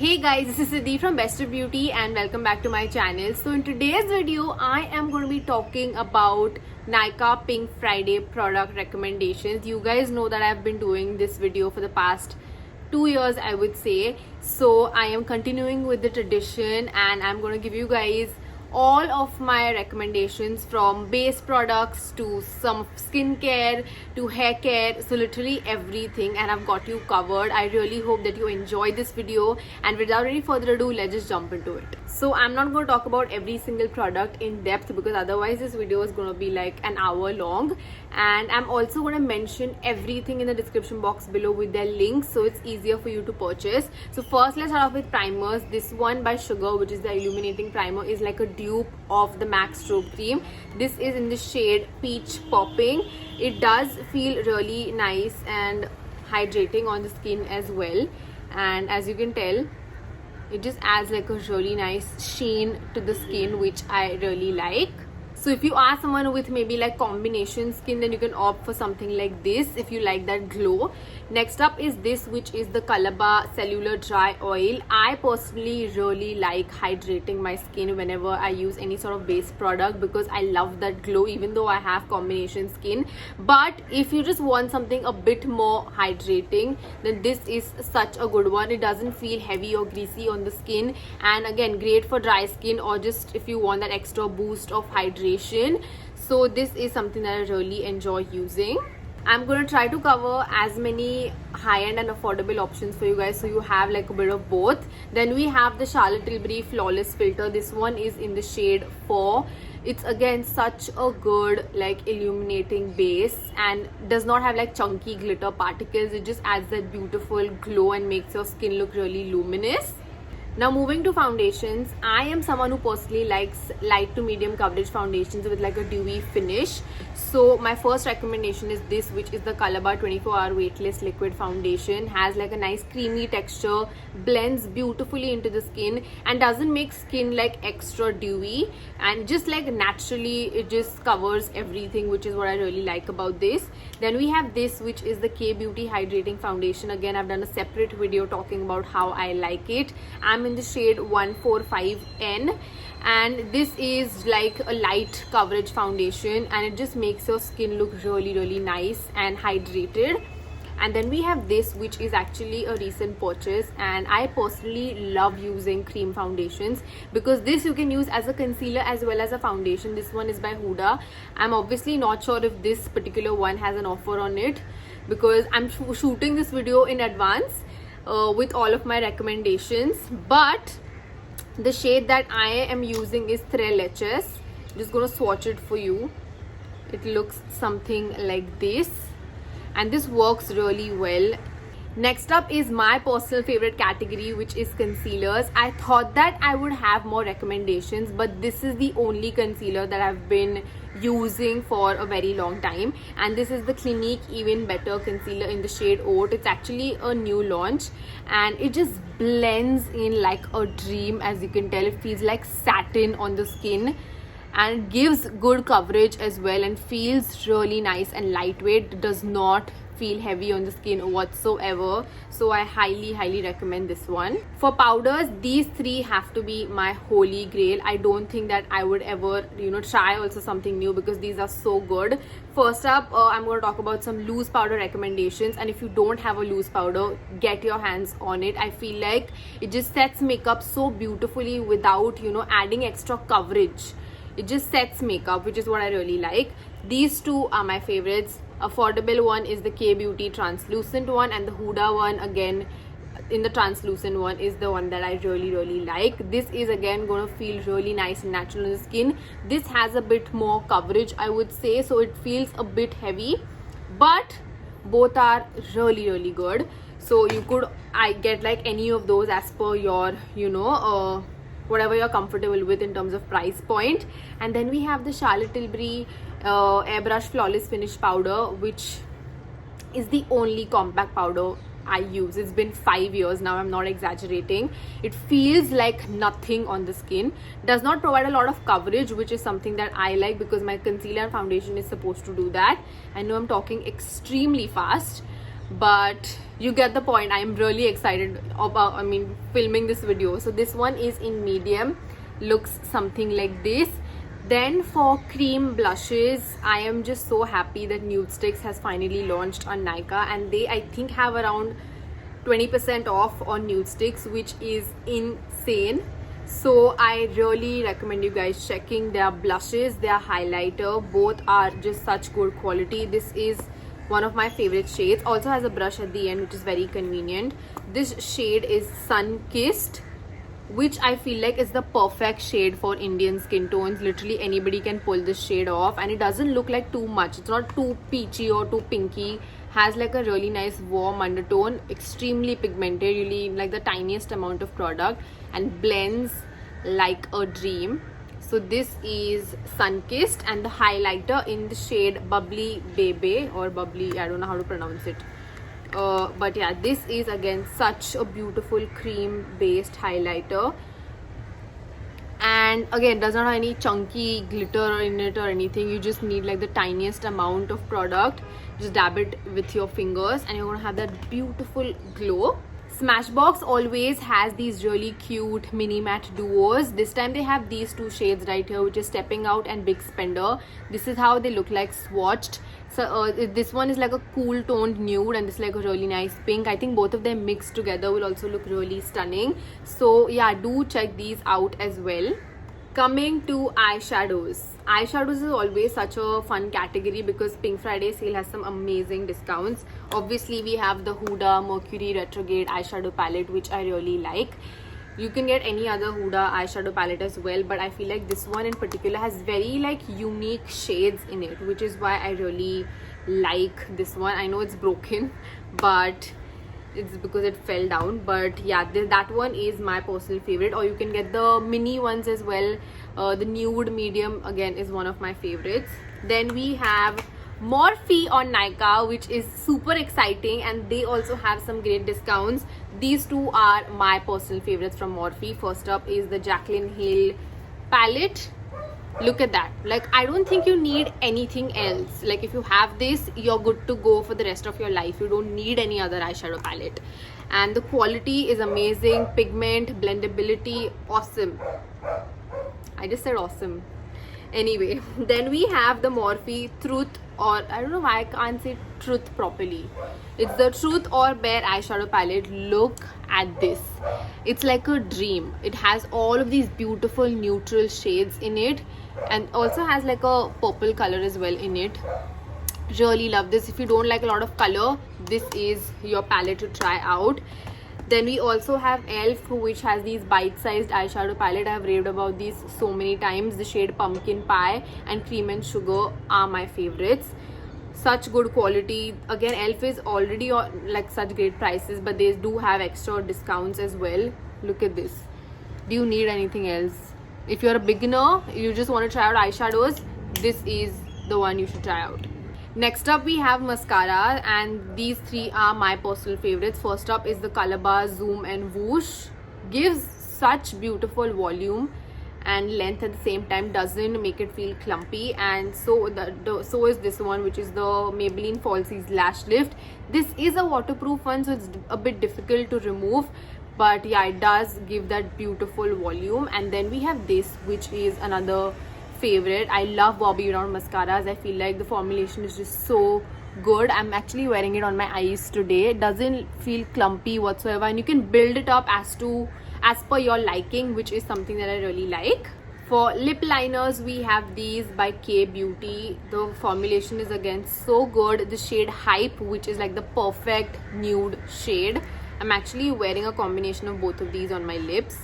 Hey guys, this is Siddhi from Best of Beauty and welcome back to my channel. So in today's video, I am going to be talking about Nykaa Pink Friday product recommendations. You guys know that I've been doing this video for the past 2 years, I would say. So I am continuing with the tradition and I'm going to give you guys all of my recommendations from base products to some skincare to hair care, so literally everything, and I've got you covered. I really hope that you enjoy this video, and without any further ado, let's just jump into it. So I'm not going to talk about every single product in depth because otherwise this video is going to be like an hour long, and I'm also going to mention everything in the description box below with their links so it's easier for you to purchase. So first, let's start off with primers. This one by Sugar, which is the illuminating primer, is like a dupe of the MAC Strobe Cream. This is in the shade Peach Popping. It does feel really nice and hydrating on the skin as well, and as you can tell, it just adds like a really nice sheen to the skin, which I really like. So if you are someone with maybe like combination skin, then you can opt for something like this if you like that glow. Next up is this, which is the Calabar Cellular Dry Oil. I personally really like hydrating my skin whenever I use any sort of base product because I love that glow even though I have combination skin. But if you just want something a bit more hydrating, then this is such a good one. It doesn't feel heavy or greasy on the skin, and again, great for dry skin or just if you want that extra boost of hydration. So this is something that I really enjoy using. I'm going to try to cover as many high-end and affordable options for you guys so you have like a bit of both. Then we have the Charlotte Tilbury Flawless Filter. This one is in the shade 4. It's again such a good like illuminating base and does not have like chunky glitter particles. It just adds that beautiful glow and makes your skin look really luminous. Now moving to foundations, I am someone who personally likes light to medium coverage foundations with like a dewy finish. So my first recommendation is this, which is the Calabar 24-hour weightless liquid foundation. Has like a nice creamy texture, blends beautifully into the skin and doesn't make skin like extra dewy, and just like naturally it just covers everything, which is what I really like about this. Then we have this, which is the K Beauty Hydrating Foundation. Again, I've done a separate video talking about how I like it. I'm in the shade 145N, and this is like a light coverage foundation and it just makes your skin look really nice and hydrated. And then we have this, which is actually a recent purchase, and I personally love using cream foundations because this you can use as a concealer as well as a foundation. This one is by Huda. I'm obviously not sure if this particular one has an offer on it because I'm shooting this video in advance with all of my recommendations, but the shade that I am using is Tres Leches. I'm just gonna swatch it for you. It looks something like this, and this works really well. Next up is my personal favorite category, which is concealers. I thought that I would have more recommendations, but this is the only concealer that I've been using for a very long time, and this is the Clinique Even Better concealer in the shade Oat. It's actually a new launch and it just blends in like a dream. As you can tell, it feels like satin on the skin and gives good coverage as well and feels really nice and lightweight. It does not feel heavy on the skin whatsoever, so I highly recommend this one. For powders, these three have to be my holy grail. I don't think that I would ever try also something new because these are so good. First up, I'm going to talk about some loose powder recommendations, and if you don't have a loose powder, get your hands on it. I feel like it just sets makeup so beautifully without adding extra coverage. It just sets makeup, which is what I really like. These two are my favorites. Affordable one is the K Beauty translucent one, and the Huda one, again in the translucent one, is the one that I really like. This is again going to feel really nice and natural on the skin. This has a bit more coverage, I would say, so it feels a bit heavy, but both are really good. So you could get like any of those as per your whatever you're comfortable with in terms of price point. And then we have the Charlotte Tilbury Airbrush Flawless Finish Powder, which is the only compact powder I use. It's been 5 years now, I'm not exaggerating. It feels like nothing on the skin, does not provide a lot of coverage, which is something that I like because my concealer and foundation is supposed to do that. I know I'm talking extremely fast, but you get the point. I'm really excited about, filming this video. So this one is in medium, looks something like this. Then for cream blushes, I am just so happy that Nudestix has finally launched on Nykaa, and they, I think, have around 20% off on Nudestix, which is insane. So I really recommend you guys checking their blushes, their highlighter. Both are just such good quality. This is one of my favorite shades. Also has a brush at the end, which is very convenient. This shade is Sun Kissed, which I feel like is the perfect shade for Indian skin tones. Literally anybody can pull this shade off, and it doesn't look like too much. It's not too peachy or too pinky. Has like a really nice warm undertone, extremely pigmented. You need like the tiniest amount of product and blends like a dream. So this is Sun Kissed, and the highlighter in the shade Bubbly Bebe, or Bubbly, I don't know how to pronounce it. But yeah, this is again such a beautiful cream based highlighter, and again does not have any chunky glitter in it or anything. You just need like the tiniest amount of product. Just dab it with your fingers and you're gonna have that beautiful glow. Smashbox always has these really cute mini matte duos. This time they have these two shades right here, which is Stepping Out and Big Spender. This is how they look like swatched. So this one is like a cool toned nude, and this is like a really nice pink. I think both of them mixed together will also look really stunning. So yeah, do check these out as well. Coming to eyeshadows. Eyeshadows is always such a fun category because Pink Friday sale has some amazing discounts. Obviously we have the Huda Mercury Retrograde eyeshadow palette, which I really like. You can get any other Huda eyeshadow palette as well, but I feel like this one in particular has very like unique shades in it, which is why I really like this one. I know it's broken, but it's because it fell down. But yeah, that one is my personal favorite. Or you can get the mini ones as well. The nude medium again is one of my favorites. Then we have Morphe on Nykaa, which is super exciting, and they also have some great discounts. These two are my personal favorites from Morphe. First up is the Jaclyn Hill palette. Look at that. Like, I don't think you need anything else. Like, if you have this, you're good to go for the rest of your life. You don't need any other eyeshadow palette. And the quality is amazing. Pigment, blendability, awesome. I just said awesome. Anyway, then we have the Morphe Truth, or I don't know why I can't say Truth properly. It's the Truth or Bare eyeshadow palette. Look at this. It's like a dream. It has all of these beautiful neutral shades in it, and also has like a purple color as well in it. Really love this. If you don't like a lot of color, this is your palette to try out. Then we also have e.l.f., which has these bite-sized eyeshadow palette. I have raved about these so many times. The shade Pumpkin Pie and Cream and Sugar are my favorites. Such good quality. Again, e.l.f. is already on like such great prices, but they do have extra discounts as well. Look at this. Do you need anything else? If you're a beginner, you just want to try out eyeshadows, this is the one you should try out. Next up we have mascara, and these three are my personal favorites. First up is the Calabar Zoom and Whoosh. Gives such beautiful volume and length at the same time, doesn't make it feel clumpy. And so so is this one, which is the Maybelline Falsies Lash Lift. This is a waterproof one, so it's a bit difficult to remove, but yeah, it does give that beautiful volume. And then we have this, which is another favorite. I love Bobbi Brown mascaras. I feel like the formulation is just so good. I'm actually wearing it on my eyes today. It doesn't feel clumpy whatsoever, and you can build it up as per your liking, which is something that I really like. For lip liners, we have these by K Beauty. The formulation is again so good. The shade Hype, which is like the perfect nude shade. I'm actually wearing a combination of both of these on my lips.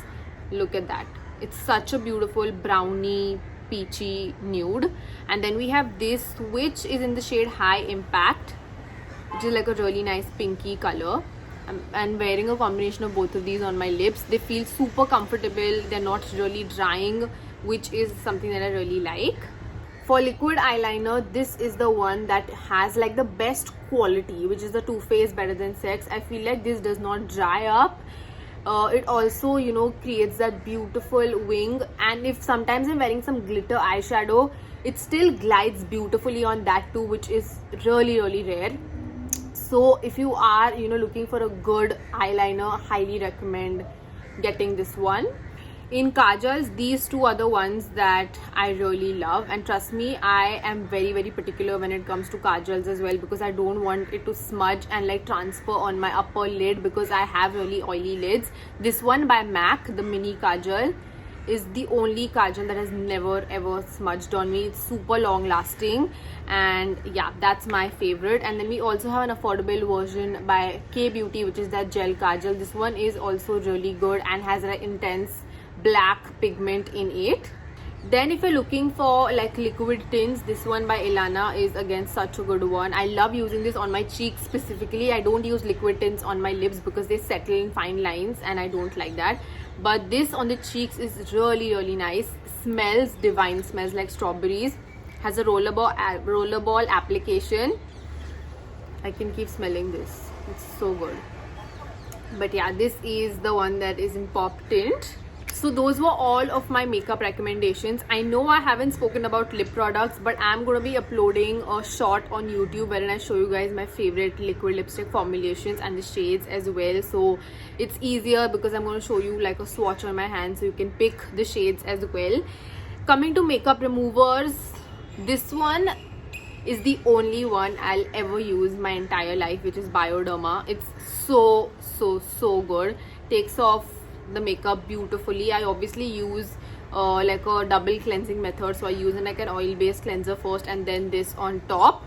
Look at that. It's such a beautiful brownie peachy nude. And then we have this, which is in the shade High Impact, which is like a really nice pinky color. And wearing a combination of both of these on my lips. They feel super comfortable. They're not really drying, which is something that I really like. For liquid eyeliner, this is the one that has like the best quality, which is the Too Faced Better Than Sex. I feel like this does not dry up. It also, you know, creates that beautiful wing, and if sometimes I'm wearing some glitter eyeshadow, it still glides beautifully on that too, which is really rare. So if you are looking for a good eyeliner, highly recommend getting this one. In kajals, these two are the ones that I really love, and trust me, I am very very particular when it comes to kajals as well, because I don't want it to smudge and like transfer on my upper lid, because I have really oily lids. This one by MAC, the mini kajal, is the only kajal that has never ever smudged on me. It's super long lasting, and yeah, that's my favorite. And then we also have an affordable version by K Beauty, which is that gel kajal. This one is also really good and has an intense black pigment in it. Then if you're looking for like liquid tints, this one by Ilana is again such a good one. I love using this on my cheeks specifically. I don't use liquid tints on my lips because they settle in fine lines and I don't like that. But this on the cheeks is really really nice. Smells divine, smells like strawberries. Has a rollerball application. I can keep smelling this. It's so good. But yeah, this is the one that is in pop tint. So those were all of my makeup recommendations. I know I haven't spoken about lip products, but I'm going to be uploading a short on YouTube wherein I show you guys my favorite liquid lipstick formulations and the shades as well. So it's easier because I'm going to show you like a swatch on my hand so you can pick the shades as well. Coming to makeup removers, this one is the only one I'll ever use my entire life, which is Bioderma. It's so good. Takes off the makeup beautifully. I obviously use like a double cleansing method, so I use like an oil based cleanser first and then this on top.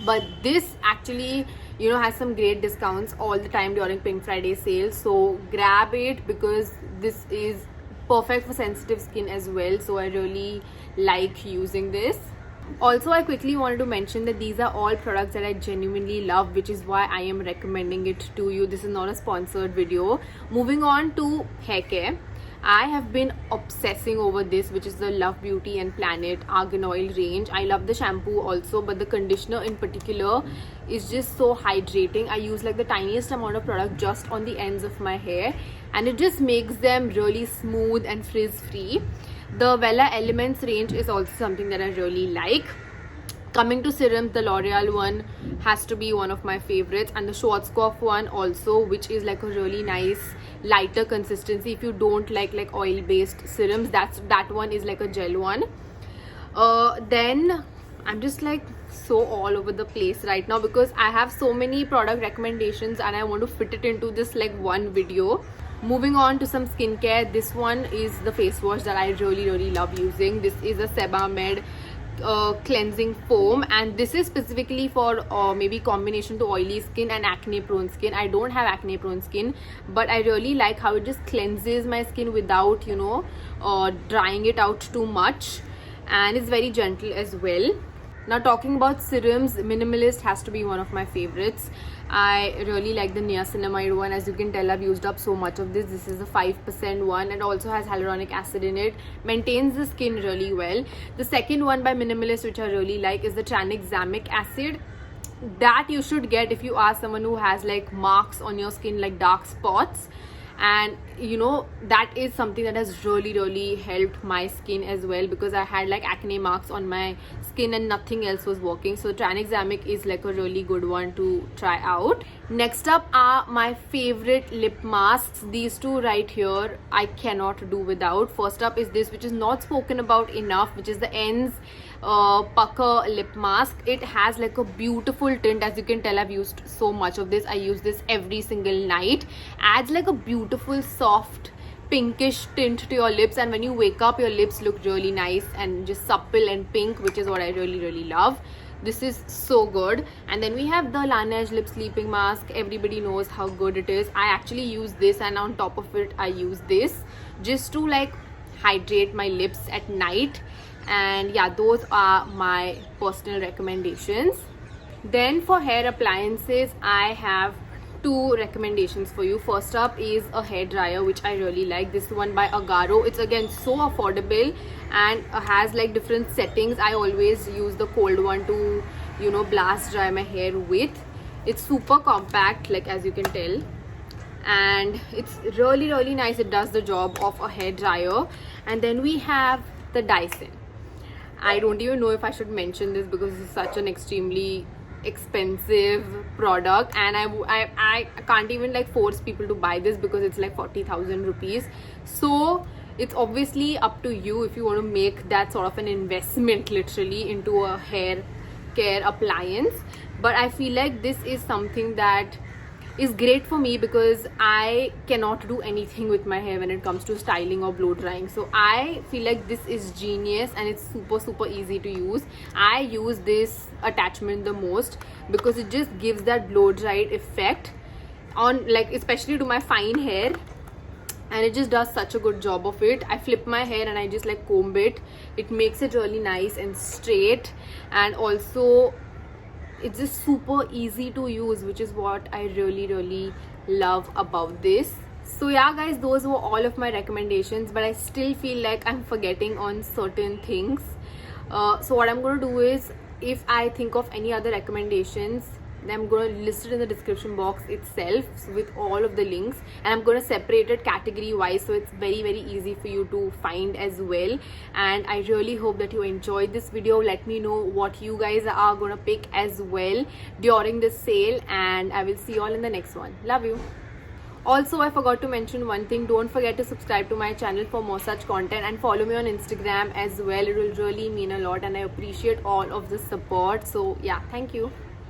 But this actually has some great discounts all the time during Pink Friday sale, so grab it because this is perfect for sensitive skin as well. So I really like using this. Also, I quickly wanted to mention that these are all products that I genuinely love, which is why I am recommending it to you. This is not a sponsored video. Moving on to hair care, I have been obsessing over this, which is the Love Beauty and Planet Argan Oil range. I love the shampoo also, but the conditioner in particular is just so hydrating. I use like the tiniest amount of product just on the ends of my hair, and it just makes them really smooth and frizz free. The Vela Elements range is also something that I really like. Coming to serums, the L'Oreal one has to be one of my favorites, and the Schwarzkopf one also, which is like a really nice lighter consistency. If you don't like oil based serums, that one is like a gel one. Then I'm just like so all over the place right now because I have so many product recommendations and I want to fit it into this like one video. Moving on to some skincare, this one is the face wash that I really love using. This is a Sebamed cleansing foam, and this is specifically for maybe combination to oily skin and acne prone skin. I don't have acne prone skin, but I really like how it just cleanses my skin without drying it out too much, and it's very gentle as well. Now talking about serums, Minimalist has to be one of my favorites. I really like the niacinamide one. As you can tell, I've used up so much of this. This is a 5% one and also has hyaluronic acid in it. Maintains the skin really well. The second one by Minimalist, which I really like, is the tranexamic acid. That you should get if you are someone who has like marks on your skin, like dark spots. And that is something that has really helped my skin as well, because I had like acne marks on my skin and nothing else was working. So tranexamic is like a really good one to try out. Next up are my favorite lip masks. These two right here I cannot do without. First up is this, which is not spoken about enough, which is the ENS pucker lip mask. It has like a beautiful tint. As you can tell, I've used so much of this. I use this every single night. Adds like a beautiful soft pinkish tint to your lips, and when you wake up your lips look really nice and just supple and pink, which is what I really love. This is so good. And then we have the Laneige lip sleeping mask. Everybody knows how good it is. I actually use this, and on top of it I use this just to like hydrate my lips at night. And yeah, those are my personal recommendations. Then for hair appliances, I have two recommendations for you. First up is a hair dryer, which I really like. This one by Agaro. It's again so affordable and has like different settings. I always use the cold one to blast dry my hair with. It's super compact, like as you can tell, and it's really nice. It does the job of a hair dryer. And then we have the Dyson. I don't even know if I should mention this because it's such an extremely expensive product, and I can't even like force people to buy this because it's like 40,000 rupees. So it's obviously up to you if you want to make that sort of an investment literally into a hair care appliance. But I feel like this is something that is great for me because I cannot do anything with my hair when it comes to styling or blow drying. So I feel like this is genius and it's super easy to use. I use this attachment the most because it just gives that blow dried effect on, like, especially to my fine hair, and it just does such a good job of it. I flip my hair and I just like comb it. It makes it really nice and straight, and also it's just super easy to use, which is what I really love about this. So yeah guys, those were all of my recommendations, but I still feel like I'm forgetting on certain things. So what I'm going to do is, if I think of any other recommendations, then I'm going to list it in the description box itself with all of the links, and I'm going to separate it category wise so it's very easy for you to find as well. And I really hope that you enjoyed this video. Let me know what you guys are going to pick as well during this sale, and I will see you all in the next one. Love you. Also, I forgot to mention one thing. Don't forget to subscribe to my channel for more such content, and follow me on Instagram as well. It will really mean a lot and I appreciate all of the support. So yeah, thank you.